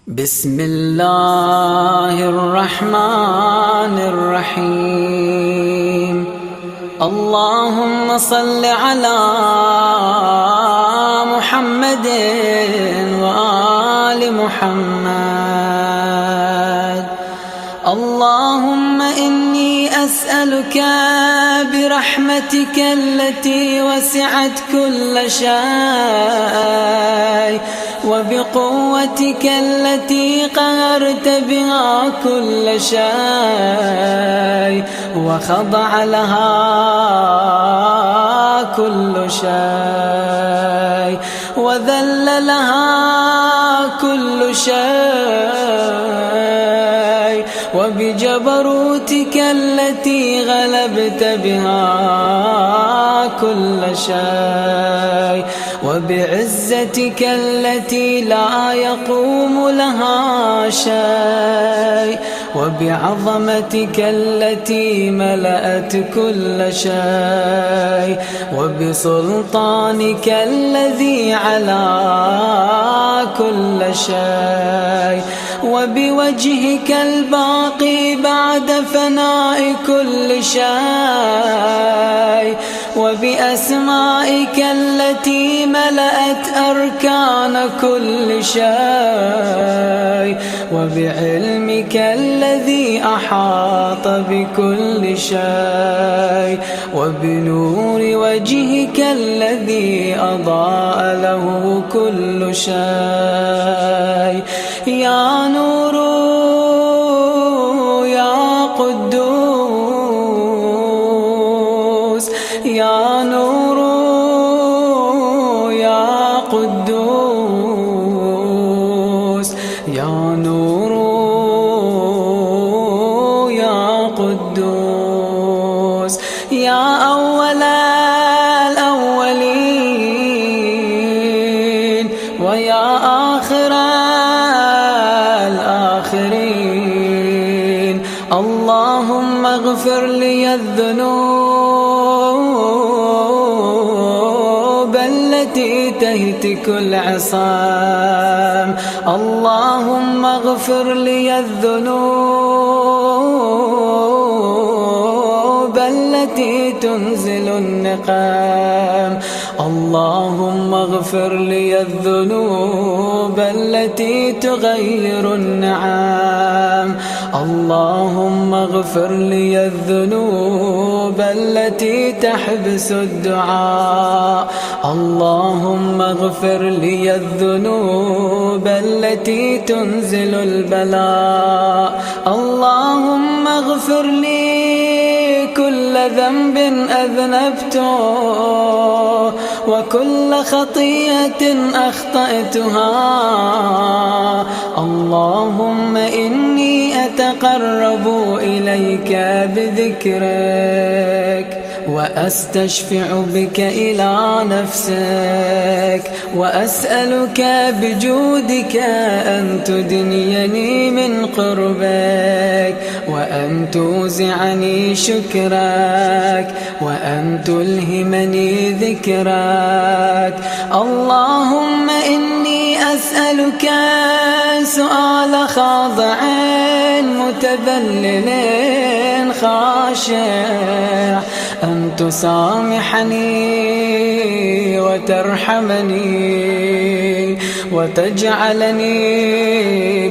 بسم الله الرحمن الرحيم. اللهم صل على محمد وآل محمد. اللهم إني أسألك برحمتك التي وسعت كل شيء وبقوتك التي قهرت بها كل شيء وخضع لها كل شيء وذل لها كل شيء وبجبروتك التي غلبت بها كل شيء وبعزتك التي لا يقوم لها شيء وبعظمتك التي ملأت كل شيء وبسلطانك الذي على كل شيء وبوجهك الباقي بعد فناء كل شيء وبأسمائك التي ملأت أركان كل شيء وبعلمك الذي أحاط بكل شيء وبنور وجهك الذي أضاء له كل شيء. يا نور يا قدوس، يا نور يا قدوس، يا نور يا قدوس. يا أول الأولين ويا آخر الآخرين. اللهم اغفر لي الذنوب التي تهتك العصام. اللهم اغفر لي الذنوب التي تنزل النقام. اللهم اغفر لي الذنوب التي تغير النعام. اللهم اغفر لي الذنوب التي تحبس الدعاء. اللهم اغفر لي الذنوب التي تنزل البلاء. اللهم اغفر لي كل ذنب أذنبته وكل خطيئة أخطأتها. اللهم إني أتقرب إليك بذكرك وأستشفع بك إلى نفسك وأسألك بجودك أن تدنيني من قربك وأن توزعني شكرك وأن تلهمني ذكرك. اللهم إني أسألك سؤال خاضع متذلل خاشع أن تسامحني وترحمني وتجعلني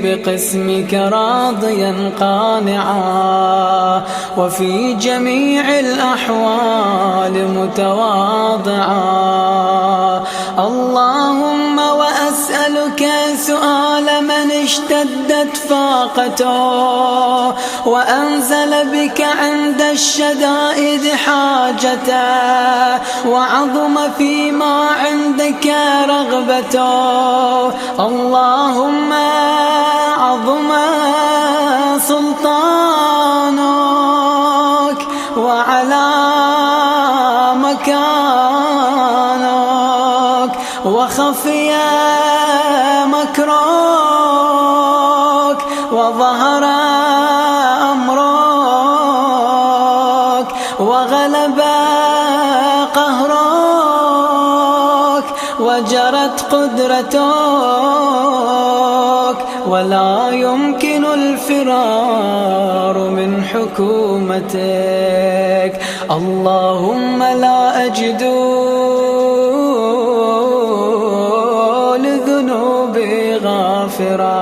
بقسمك راضيا قانعا وفي جميع الأحوال متواضعا. اللهم وأسألك سؤال من اشتدت فاقته وأنزل بك عند الشدائد حاجته وعظم فيما عندك رغبته. اللهم عظم سلطانك وعلى مكانك وخفي مكرك وظهر أمرك وغلب قهرك وجرت قدرتك ولا يمكن الفرار من حكومتك. اللهم لا أجد لذنوبي غافرا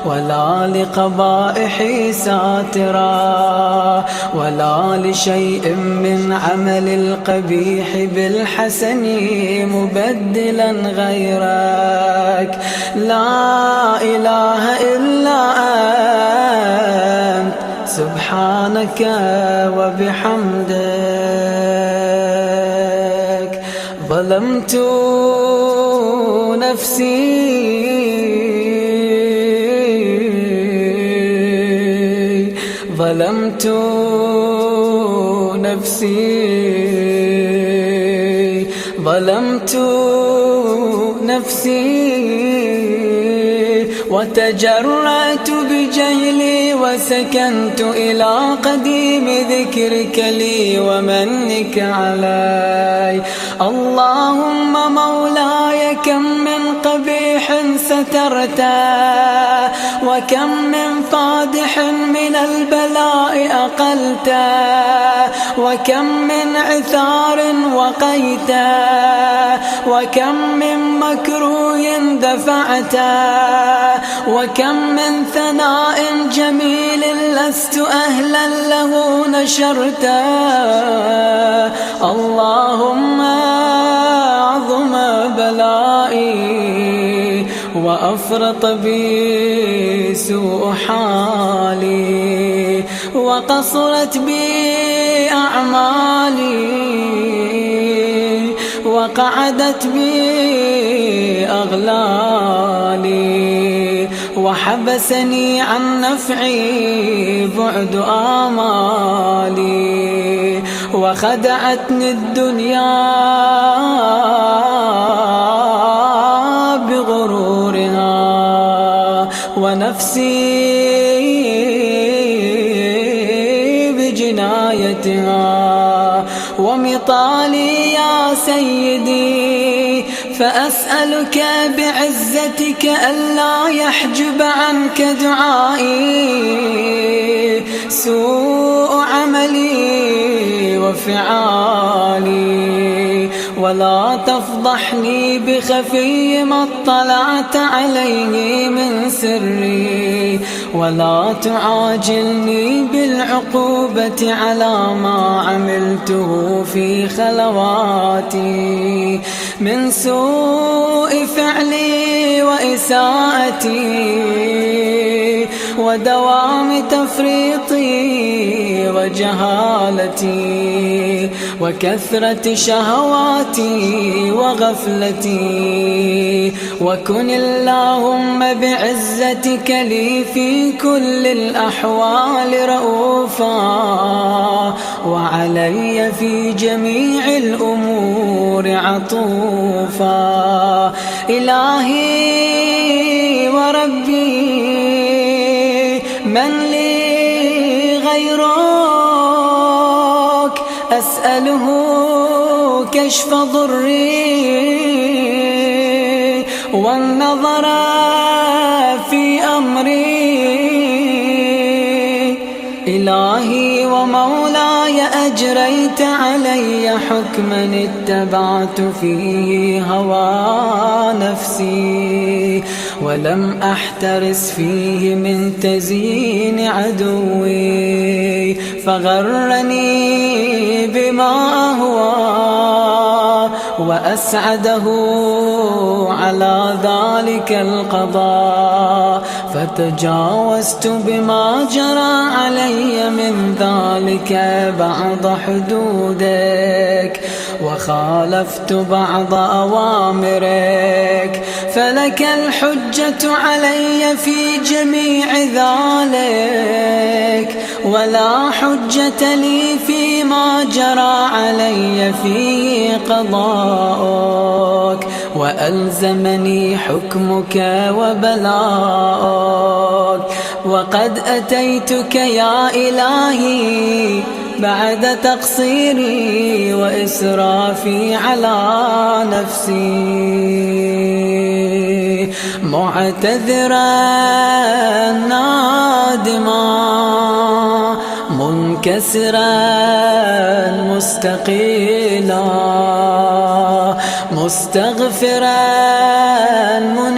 ولا لقبائحي ساترا ولا لشيء من عمل القبيح بالحسن مبدلا غيرك. لا إله إلا أنت سبحانك وبحمدك. ظلمت نفسي وتجرأت بجهلي وسكنت إلى قديم ذكرك لي ومنك علي. اللهم مولاي كم من قبيح سترته وكم من فادح من البلاء أقلته وكم من عثار وقيته وكم من مكروه دفعته وكم من ثناء جميل لست أهلا له نشرته. اللهم عظم بلائي وأفرط بي سوء حالي وقصرت بي أعمالي وقعدت بي أغلالي وحبسني عن نفعي بعد آمالي وخدعتني الدنيا بغرورها ونفسي بجنايتها ومطالي يا سيدي. فأسألك بعزتك ألا يحجب عنك دعائي سوء عملي وفعالي ولا تفضحني بخفي ما اطلعت عليه من سري ولا تعاجلني بالعقوبة على ما عملته في خلواتي من سوء فعلي وإساءتي ودوام تفريطي وجهالتي وكثرة شهواتي وغفلتي. وكن اللهم بعزتك لي في كل الأحوال رؤوفا وعلي في جميع الأمور عطوفا. إلهي وربي من لي غيرك أسأله كشف ضري والنظر في أمري. إلهي ومولاي أجريت علي حكما اتبعت فيه هوى نفسي ولم أحترس فيه من تزيين عدوي فغرني بما أهوى وأسعده على ذلك القضاء فتجاوزت بما جرى علي من ذلك بعض حدودك وخالفت بعض أوامرك فلك الحجة علي في جميع ذلك ولا حجة لي فيما جرى علي فيه قضاؤك وألزمني حكمك وبلاؤك. وقد أتيتك يا إلهي بعد تقصيري وإسرافي على نفسي. معتذرا نادما منكسرا مستقيلا مستغفرا منيبا